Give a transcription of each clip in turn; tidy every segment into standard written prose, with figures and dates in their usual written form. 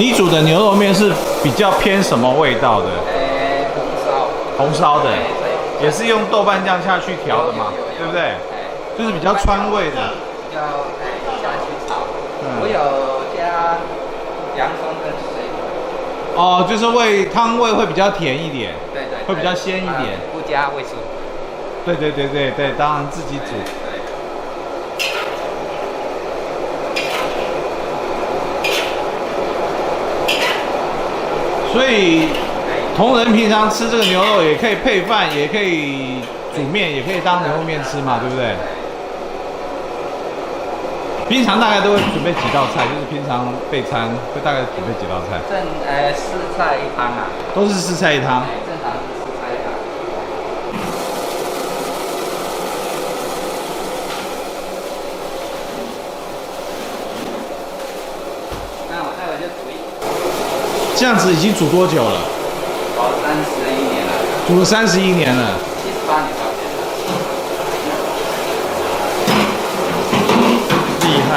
你煮的牛肉面是比较偏什么味道的？红烧的，也是用豆瓣酱下去调的嘛，对不对？就是比较川味的。要下去炒。我有加洋葱跟水果。哦，就是汤味会比较甜一点，对，会比较鲜一点。不加味素。对，当然自己煮。所以同仁平常吃这个牛肉也可以配饭，也可以煮面，也可以当牛肉面吃嘛，对不对？平常大概都会准备几道菜，就是平常备餐会大概准备几道菜。4菜1汤啊。都是4菜1汤。正常是4菜1汤。那我待会就煮一。这样子已经煮多久了31年了。煮了31年了。78年到现在。厉害。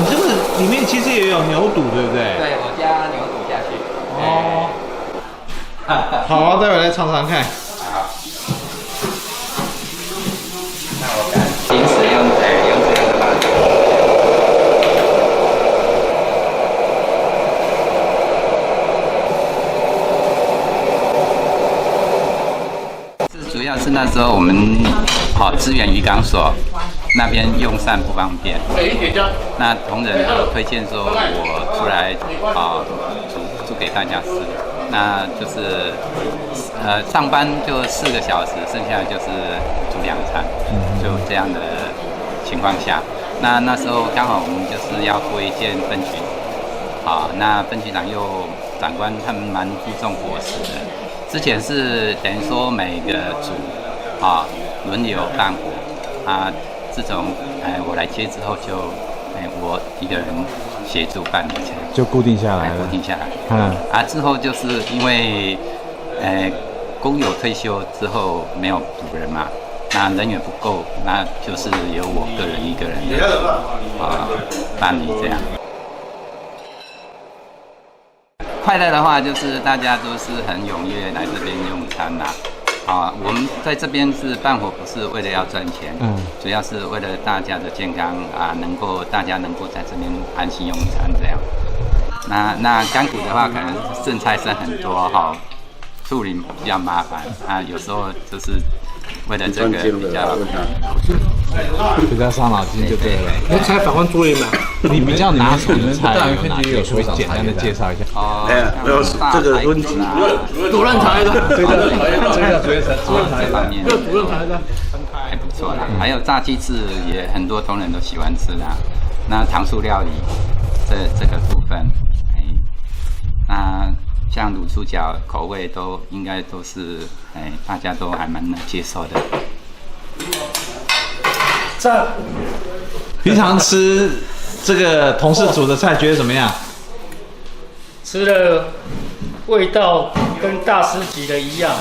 这个里面其实也有牛肚，对不对？对，我加牛肚下去。哦。好啊，待会来尝尝看。好。那我敢行使用这样的方式。主要是那时候我们支援渔港所那边用膳不方便，那同仁推荐说我出来煮给大家吃，那就是上班就4个小时，剩下就是煮2餐，就这样的情况下，那时候刚好我们就是要推荐分局，那分局长长官他们蛮注重伙食的。之前是等于说每个组轮流干活，自从我来接之后就我一个人协助办理，就固定下来了。固定下来。之后就是因为工友退休之后没有补人嘛，那人员不够，那就是由我个人一个人办理这样。快乐的话就是大家都是很踊跃来这边用餐啦。我们在这边是办活，不是为了要赚钱，主要是为了大家的健康大家能够在这边安心用餐这样。那甘苦的话，可能剩菜剩很多处理比较麻烦有时候就是为了这个比较伤脑筋就对了。那采访完作业嘛？你比较拿手的菜有哪些？可以简单的介绍一下。这个问题，主任裁的，这个叫主任裁，这方面主任裁的，还不错啦。还有炸鸡翅也很多同仁都喜欢吃啦。那糖醋料理这个部分，那像卤猪脚口味应该都是大家都还蛮能接受的。平常吃这个同事煮的菜，觉得怎么样？吃的味道跟大师级的一样，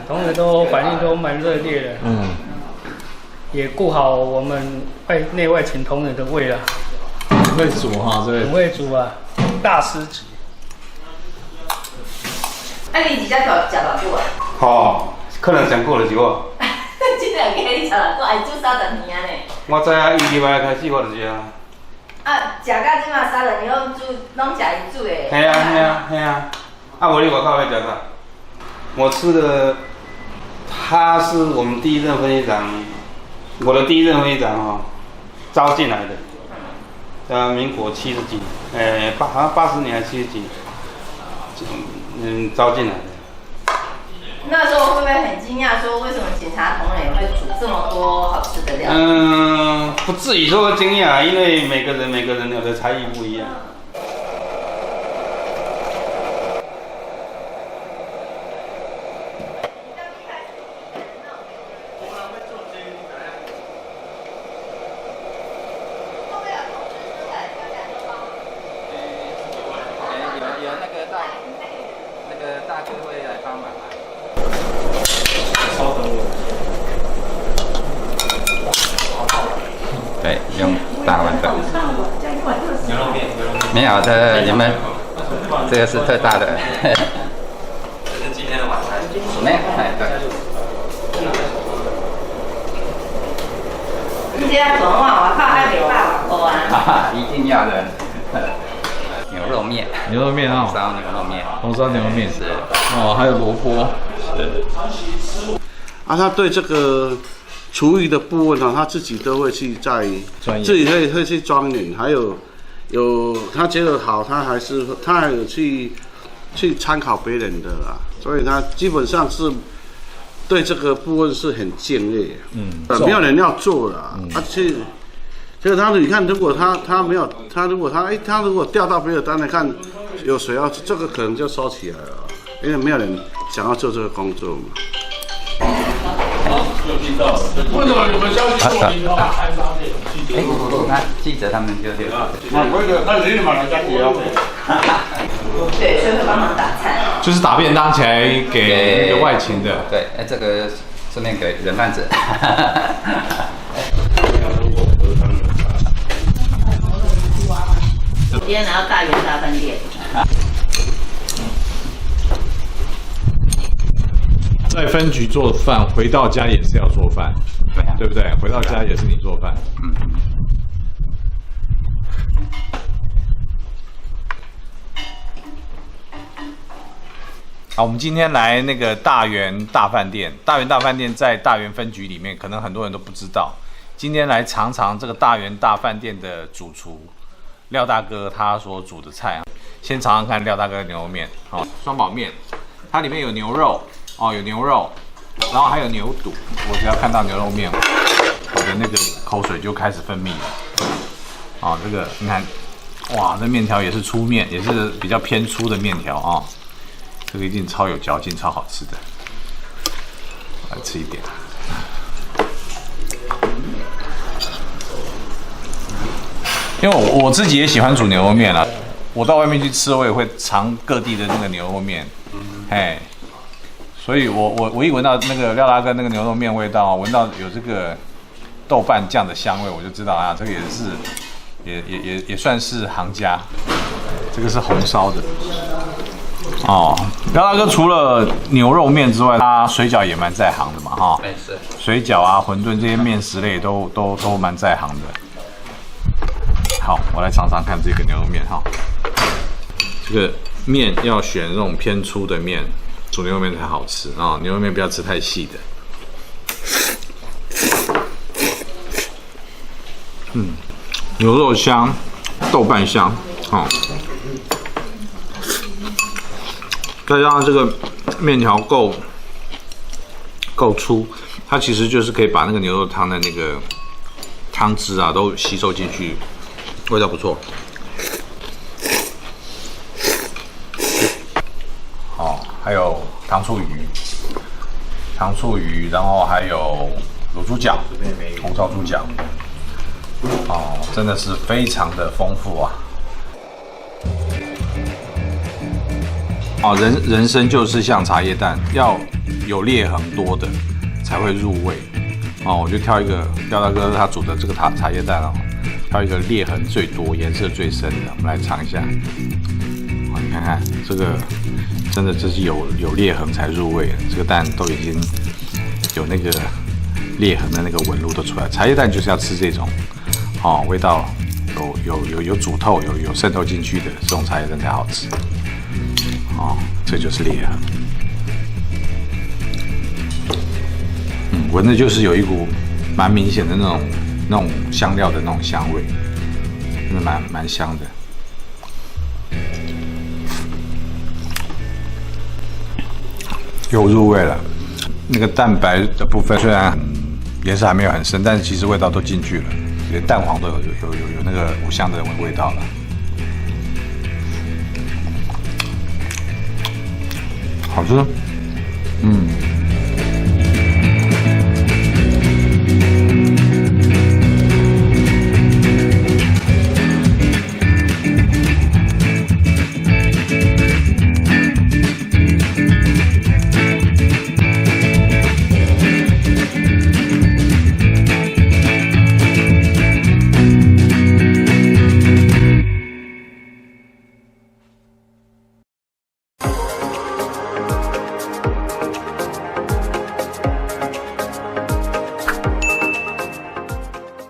同仁都反应都蛮热烈的。也顾好我们内外勤同仁的胃啦。很会煮对。很会煮啊，大师级。你直接食偌久啊？可能上久就是我。真正假你食偌久？爱煮30年呢。我知影伊入来开始我就食啊。食到即马30年拢食伊煮的。嘿啊。无你外口要食啥？我吃的，他是我们第一任分局长，我的第一任分局长招进来的，民国70几，好像80年还是70几，招进来的。那时候会不会很惊讶，说为什么警察同仁会煮这么多好吃的料？不至于说惊讶，因为每个人有的才艺不一样。有那个大哥会来帮忙稍等我。对，用。大碗的。牛肉面。没有，你们这个是特大的。这是今天的晚餐。没有，对。你这样转换，我靠，还没办法啊！一定要的。牛肉面。牛肉面啊。红烧牛肉面。红烧牛肉面是。哦，还有萝卜。是。他对这个厨艺的部分他自己都会去自己会去钻研，还有他觉得好，他还有去参考别人的啦，所以他基本上是对这个部分是很敬业。没有人要做啦，就是你看，如果他没有他如果调到别的单来看，有谁要这个可能就收起来了，因为没有人想要做这个工作嘛。为什么你们消息做频道？那记者他们就那你马上加油。对，所以会帮忙打菜。就是打便当起来给那个外勤的。对，这个顺便给人贩子。今天来到大元大饭店。在分局做饭，回到家也是要做饭，对不对？回到家也是你做饭。好，我们今天来那个大元大饭店。大元大饭店在大元分局里面，可能很多人都不知道。今天来尝尝这个大元大饭店的主厨廖大哥他所煮的菜。先尝尝看廖大哥的牛肉面，好，双宝面，它里面有牛肉。有牛肉，然后还有牛肚。我只要看到牛肉面，我的那个口水就开始分泌了。这个你看，哇，这面条也是粗面，也是比较偏粗的面条啊。这个一定超有嚼劲，超好吃的。来吃一点。因为我自己也喜欢煮牛肉面啦，我到外面去吃，我也会尝各地的那个牛肉面，所以我一闻到那个廖大哥那个牛肉面味道，闻到有这个豆瓣酱的香味，我就知道啊，这个也算是行家。这个是红烧的。廖大哥除了牛肉面之外，他水饺也蛮在行的嘛，哈。是。水饺啊、馄饨这些面食类都蛮在行的。好，我来尝尝看这个牛肉面哈。这个面要选那种偏粗的面。煮牛肉面才好吃啊！牛肉面不要吃太细的。牛肉香，豆瓣香，再加上这个面条够粗，它其实就是可以把那个牛肉汤的那个汤汁啊都吸收进去，味道不错。还有糖醋鱼，然后还有卤猪脚，红烧猪脚，真的是非常的丰富啊！人参就是像茶叶蛋，要有裂痕多的才会入味。我就挑一个廖大哥他煮的这个茶叶蛋挑一个裂痕最多、颜色最深的，我们来尝一下。你看看这个。真的这是有裂痕才入味的，这个蛋都已经有那个裂痕的那个纹路都出来。茶叶蛋就是要吃这种，味道有煮透、有渗透进去的这种茶叶蛋才好吃。这就是裂痕。闻的就是有一股蛮明显的那种香料的那种香味，真的蛮香的。有入味了，那个蛋白的部分虽然颜色还没有很深，但是其实味道都进去了，连蛋黄都有那个五香的味道了。好吃，